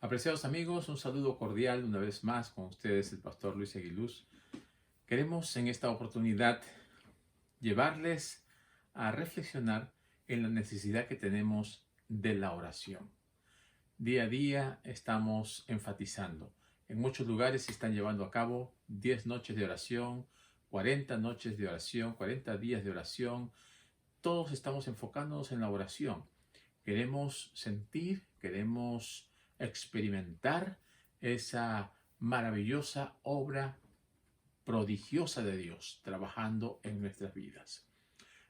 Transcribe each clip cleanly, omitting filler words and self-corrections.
Apreciados amigos, un saludo cordial una vez más con ustedes, el pastor Luis Aguiluz. Queremos en esta oportunidad llevarles a reflexionar en la necesidad que tenemos de la oración. Día a día estamos enfatizando. En muchos lugares se están llevando a cabo 10 noches de oración, 40 noches de oración, 40 días de oración. Todos estamos enfocándonos en la oración. Queremos sentir, queremos experimentar esa maravillosa obra prodigiosa de Dios trabajando en nuestras vidas.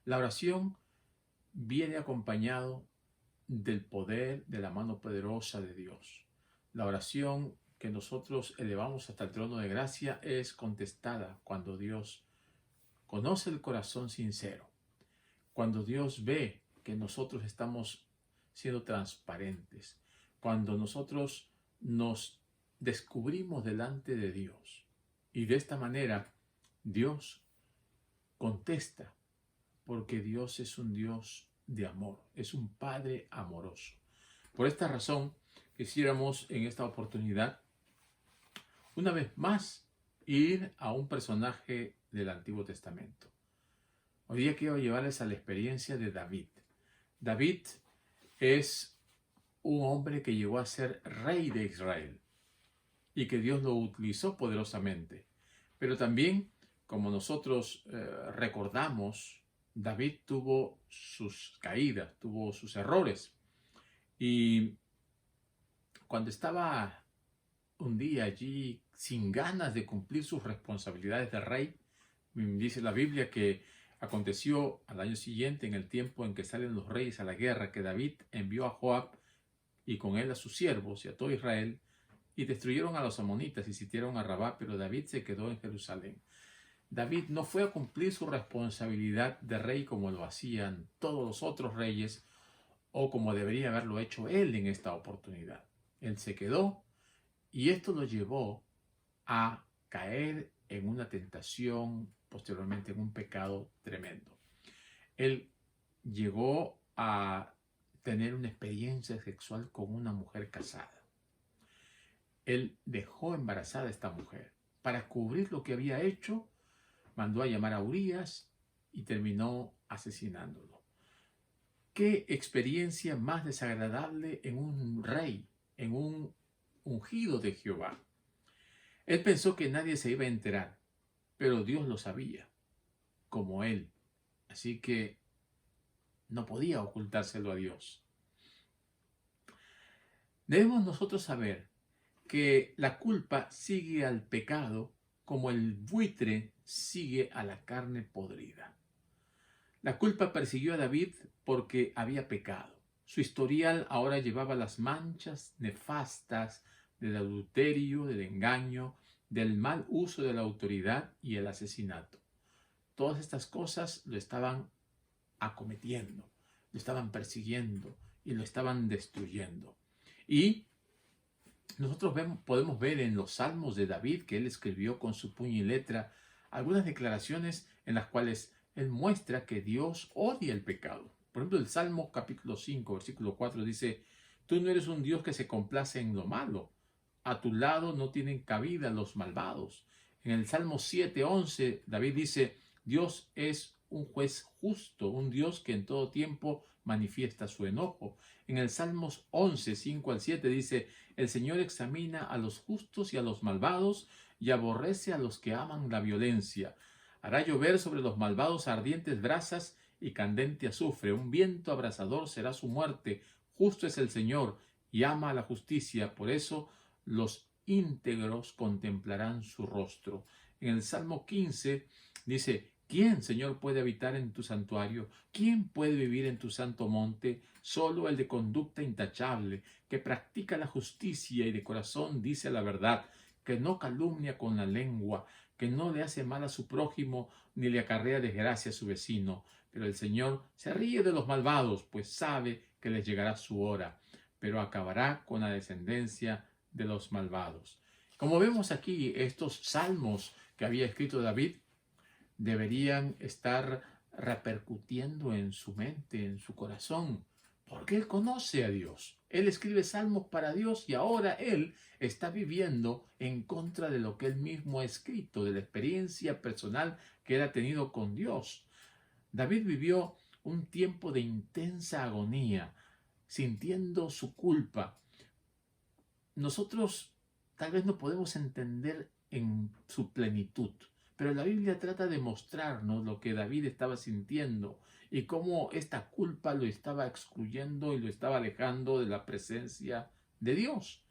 La oración viene acompañado del poder de la mano poderosa de Dios. La oración que nosotros elevamos hasta el trono de gracia es contestada cuando Dios conoce el corazón sincero, cuando Dios ve que nosotros estamos siendo transparentes, cuando nosotros nos descubrimos delante de Dios. Y de esta manera Dios contesta, porque Dios es un Dios de amor, es un Padre amoroso. Por esta razón, quisiéramos en esta oportunidad, una vez más, ir a un personaje del Antiguo Testamento. Hoy día quiero llevarles a la experiencia de David. David es un hombre que llegó a ser rey de Israel y que Dios lo utilizó poderosamente. Pero también, como nosotros recordamos, David tuvo sus caídas, tuvo sus errores. Y cuando estaba un día allí sin ganas de cumplir sus responsabilidades de rey, dice la Biblia que aconteció al año siguiente, en el tiempo en que salen los reyes a la guerra, que David envió a Joab y con él a sus siervos y a todo Israel, y destruyeron a los amonitas y sitiaron a Rabá, pero David se quedó en Jerusalén. David no fue a cumplir su responsabilidad de rey como lo hacían todos los otros reyes o como debería haberlo hecho él en esta oportunidad. Él se quedó y esto lo llevó a caer en una tentación, posteriormente en un pecado tremendo. Él llegó a tener una experiencia sexual con una mujer casada. Él dejó embarazada a esta mujer. Para cubrir lo que había hecho, mandó a llamar a Urías y terminó asesinándolo. ¿Qué experiencia más desagradable en un rey, en un ungido de Jehová? Él pensó que nadie se iba a enterar, pero Dios lo sabía, como él. Así que no podía ocultárselo a Dios. Debemos nosotros saber que la culpa sigue al pecado como el buitre sigue a la carne podrida. La culpa persiguió a David porque había pecado. Su historial ahora llevaba las manchas nefastas del adulterio, del engaño, del mal uso de la autoridad y el asesinato. Todas estas cosas lo estaban acometiendo, lo estaban persiguiendo y lo estaban destruyendo. Y nosotros podemos ver en los salmos de David, que él escribió con su puño y letra, algunas declaraciones en las cuales él muestra que Dios odia el pecado. Por ejemplo, el Salmo capítulo 5, versículo 4 dice: tú no eres un Dios que se complace en lo malo. A tu lado no tienen cabida los malvados. En el Salmo 7:11, David dice: Dios es un juez justo, un Dios que en todo tiempo manifiesta su enojo. En el Salmos 11, 5 al 7 dice: el Señor examina a los justos y a los malvados y aborrece a los que aman la violencia. Hará llover sobre los malvados ardientes brasas y candente azufre. Un viento abrasador será su muerte. Justo es el Señor y ama a la justicia. Por eso los íntegros contemplarán su rostro. En el Salmo 15 dice: ¿quién, Señor, puede habitar en tu santuario? ¿Quién puede vivir en tu santo monte? Solo el de conducta intachable, que practica la justicia y de corazón dice la verdad, que no calumnia con la lengua, que no le hace mal a su prójimo, ni le acarrea desgracia a su vecino. Pero el Señor se ríe de los malvados, pues sabe que les llegará su hora, pero acabará con la descendencia de los malvados. Como vemos aquí, estos salmos que había escrito David deberían estar repercutiendo en su mente, en su corazón, porque él conoce a Dios. Él escribe salmos para Dios y ahora él está viviendo en contra de lo que él mismo ha escrito, de la experiencia personal que él ha tenido con Dios. David vivió un tiempo de intensa agonía, sintiendo su culpa. Nosotros tal vez no podemos entender en su plenitud, pero la Biblia trata de mostrarnos lo que David estaba sintiendo y cómo esta culpa lo estaba excluyendo y lo estaba alejando de la presencia de Dios.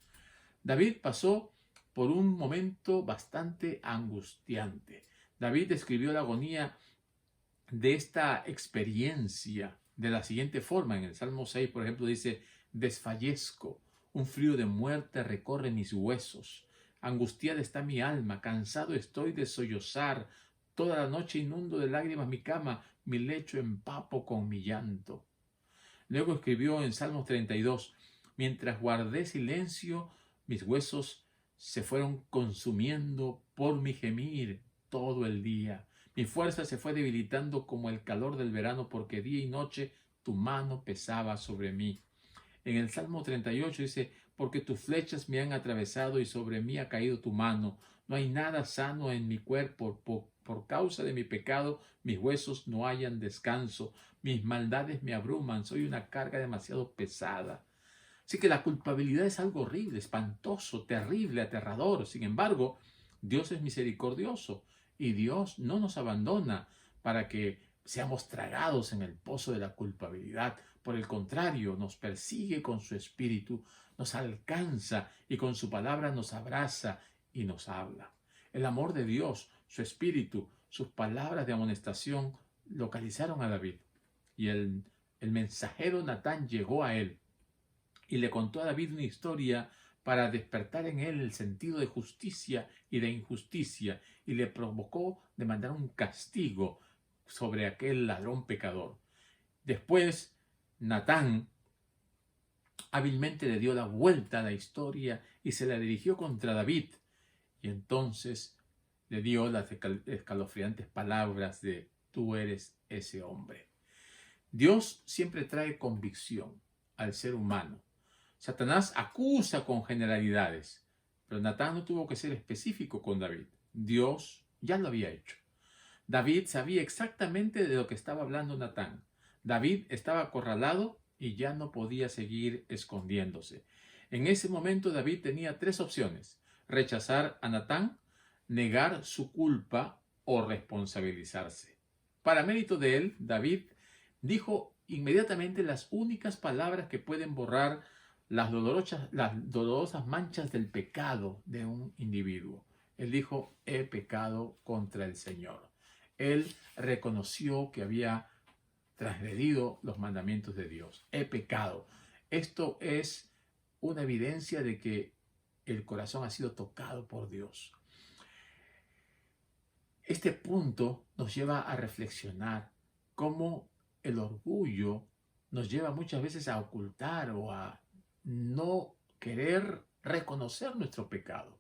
David pasó por un momento bastante angustiante. David describió la agonía de esta experiencia de la siguiente forma. En el Salmo 6, por ejemplo, dice: desfallezco, un frío de muerte recorre mis huesos, angustiada está mi alma, cansado estoy de sollozar, toda la noche inundo de lágrimas mi cama, mi lecho empapo con mi llanto. Luego escribió en Salmos 32, mientras guardé silencio, mis huesos se fueron consumiendo por mi gemir todo el día. Mi fuerza se fue debilitando como el calor del verano, porque día y noche tu mano pesaba sobre mí. En el Salmo 38 dice: porque tus flechas me han atravesado y sobre mí ha caído tu mano. No hay nada sano en mi cuerpo. Por causa de mi pecado, mis huesos no hallan descanso. Mis maldades me abruman. Soy una carga demasiado pesada. Así que la culpabilidad es algo horrible, espantoso, terrible, aterrador. Sin embargo, Dios es misericordioso y Dios no nos abandona para que seamos tragados en el pozo de la culpabilidad. Por el contrario, nos persigue con su espíritu, nos alcanza y con su palabra nos abraza y nos habla. El amor de Dios, su espíritu, sus palabras de amonestación localizaron a David y el mensajero Natán llegó a él y le contó a David una historia para despertar en él el sentido de justicia y de injusticia, y le provocó demandar un castigo sobre aquel ladrón pecador. Después, Natán hábilmente le dio la vuelta a la historia y se la dirigió contra David, y entonces le dio las escalofriantes palabras de: tú eres ese hombre. Dios siempre trae convicción al ser humano. Satanás acusa con generalidades, pero Natán no tuvo que ser específico con David. Dios ya lo había hecho. David sabía exactamente de lo que estaba hablando Natán. David estaba acorralado y ya no podía seguir escondiéndose. En ese momento David tenía tres opciones: rechazar a Natán, negar su culpa o responsabilizarse. Para mérito de él, David dijo inmediatamente las únicas palabras que pueden borrar las dolorosas manchas del pecado de un individuo. Él dijo: he pecado contra el Señor. Él reconoció que había transgredido los mandamientos de Dios. He pecado. Esto es una evidencia de que el corazón ha sido tocado por Dios. Este punto nos lleva a reflexionar cómo el orgullo nos lleva muchas veces a ocultar o a no querer reconocer nuestro pecado.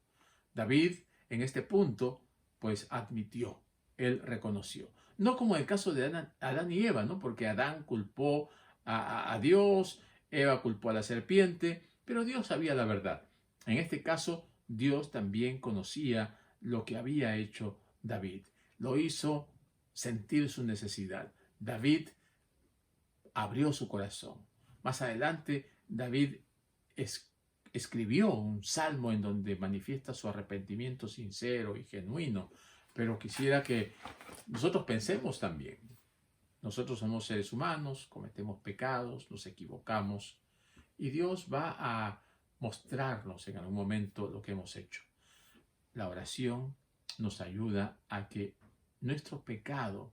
David, en este punto, pues admitió, él reconoció. No como el caso de Adán y Eva, ¿no? Porque Adán culpó a Dios, Eva culpó a la serpiente, pero Dios sabía la verdad. En este caso, Dios también conocía lo que había hecho David. Lo hizo sentir su necesidad. David abrió su corazón. Más adelante, David escribió un salmo en donde manifiesta su arrepentimiento sincero y genuino, pero quisiera que nosotros pensemos también. Nosotros somos seres humanos, cometemos pecados, nos equivocamos, y Dios va a mostrarnos en algún momento lo que hemos hecho. La oración nos ayuda a que nuestro pecado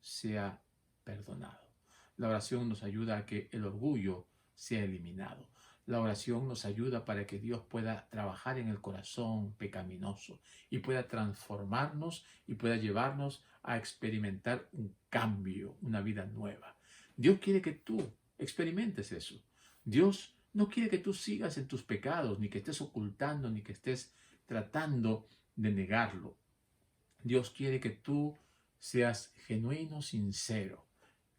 sea perdonado. La oración nos ayuda a que el orgullo sea eliminado. La oración nos ayuda para que Dios pueda trabajar en el corazón pecaminoso y pueda transformarnos y pueda llevarnos a experimentar un cambio, una vida nueva. Dios quiere que tú experimentes eso. Dios no quiere que tú sigas en tus pecados, ni que estés ocultando, ni que estés tratando de negarlo. Dios quiere que tú seas genuino, sincero,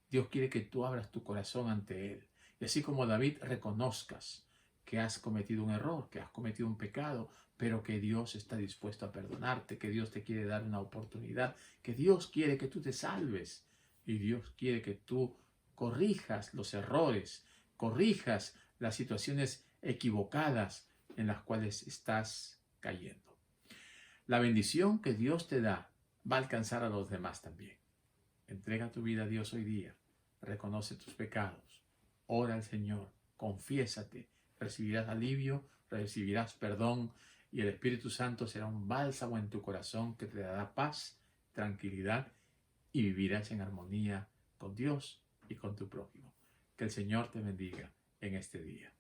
Dios quiere que tú abras tu corazón ante Él. Y así como David, reconozcas que has cometido un error, que has cometido un pecado, pero que Dios está dispuesto a perdonarte, que Dios te quiere dar una oportunidad, que Dios quiere que tú te salves y Dios quiere que tú corrijas los errores, corrijas las situaciones equivocadas en las cuales estás cayendo. La bendición que Dios te da va a alcanzar a los demás también. Entrega tu vida a Dios hoy día, reconoce tus pecados, ora al Señor, confiésate, recibirás alivio, recibirás perdón y el Espíritu Santo será un bálsamo en tu corazón que te dará paz, tranquilidad y vivirás en armonía con Dios y con tu prójimo. Que el Señor te bendiga en este día.